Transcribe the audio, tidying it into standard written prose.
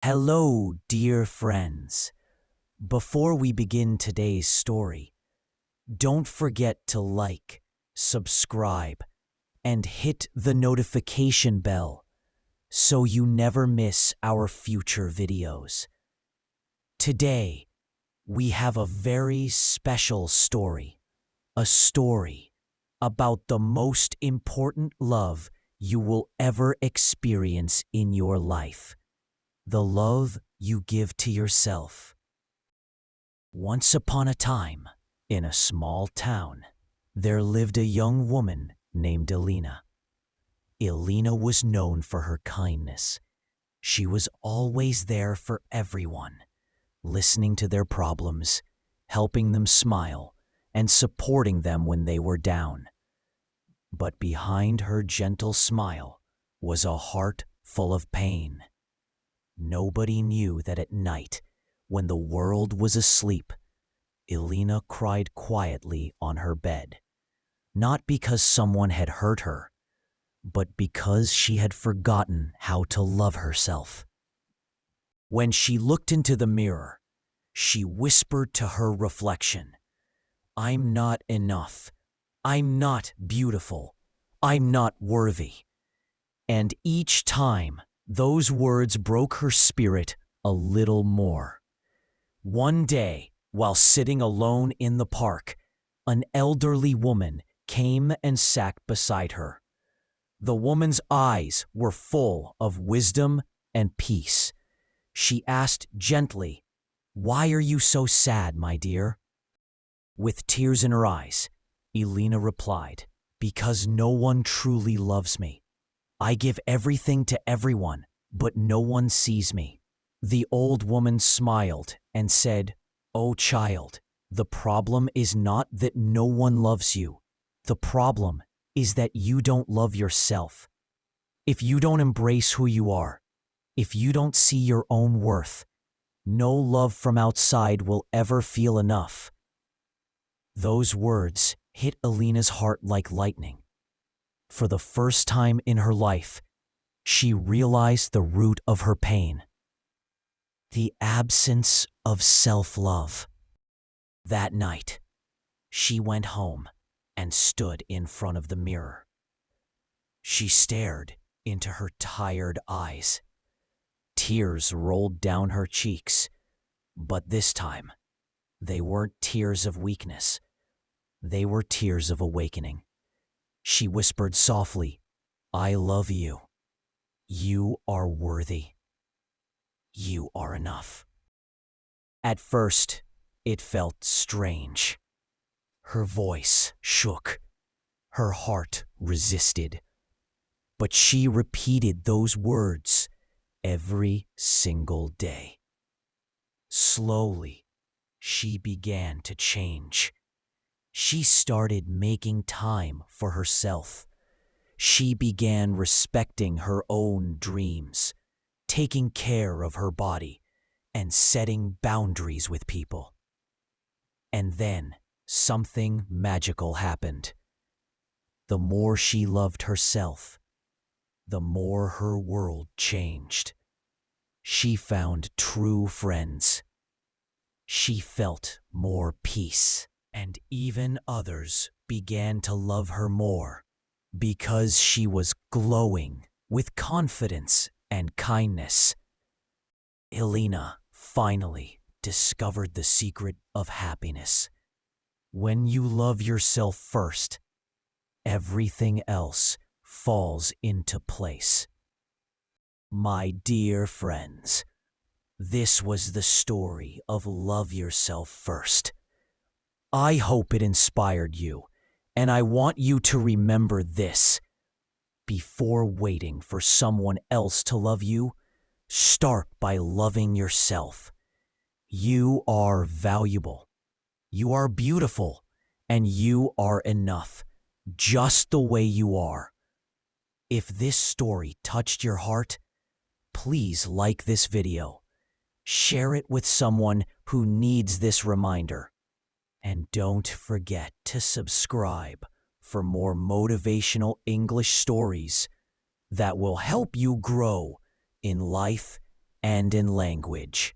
Hello, dear friends. Before we begin today's story, don't forget to like, subscribe, and hit the notification bell so you never miss our future videos. Today, we have a very special story, a story about the most important love you will ever experience in your life. The love you give to yourself. Once upon a time, in a small town, there lived a young woman named Elena. Elena was known for her kindness. She was always there for everyone, listening to their problems, helping them smile, and supporting them when they were down. But behind her gentle smile was a heart full of pain. Nobody knew that at night, when the world was asleep, Elena cried quietly on her bed, not because someone had hurt her, but because she had forgotten how to love herself. When she looked into the mirror, she whispered to her reflection, "I'm not enough. I'm not beautiful. I'm not worthy." And each time, those words broke her spirit a little more. One day, while sitting alone in the park, an elderly woman came and sat beside her. The woman's eyes were full of wisdom and peace. She asked gently, "Why are you so sad, my dear?" With tears in her eyes, Elena replied, "Because no one truly loves me. I give everything to everyone, but no one sees me." The old woman smiled and said, "Oh child, the problem is not that no one loves you. The problem is that you don't love yourself. If you don't embrace who you are, if you don't see your own worth, no love from outside will ever feel enough." Those words hit Elena's heart like lightning. For the first time in her life, she realized the root of her pain: the absence of self-love. That night, she went home and stood in front of the mirror. She stared into her tired eyes. Tears rolled down her cheeks, but this time, they weren't tears of weakness. They were tears of awakening. She whispered softly, "I love you. You are worthy. You are enough." At first, it felt strange. Her voice shook. Her heart resisted. But she repeated those words every single day. Slowly, she began to change. She started making time for herself. She began respecting her own dreams, taking care of her body, and setting boundaries with people. And then something magical happened. The more she loved herself, the more her world changed. She found true friends. She felt more peace, and even others began to love her more because she was glowing with confidence and kindness. Elena finally discovered the secret of happiness. When you love yourself first, everything else falls into place. My dear friends, this was the story of Love Yourself First. I hope it inspired you, and I want you to remember this. Before waiting for someone else to love you, start by loving yourself. You are valuable. You are beautiful, and you are enough, just the way you are. If this story touched your heart, please like this video. Share it with someone who needs this reminder. And don't forget to subscribe for more motivational English stories that will help you grow in life and in language.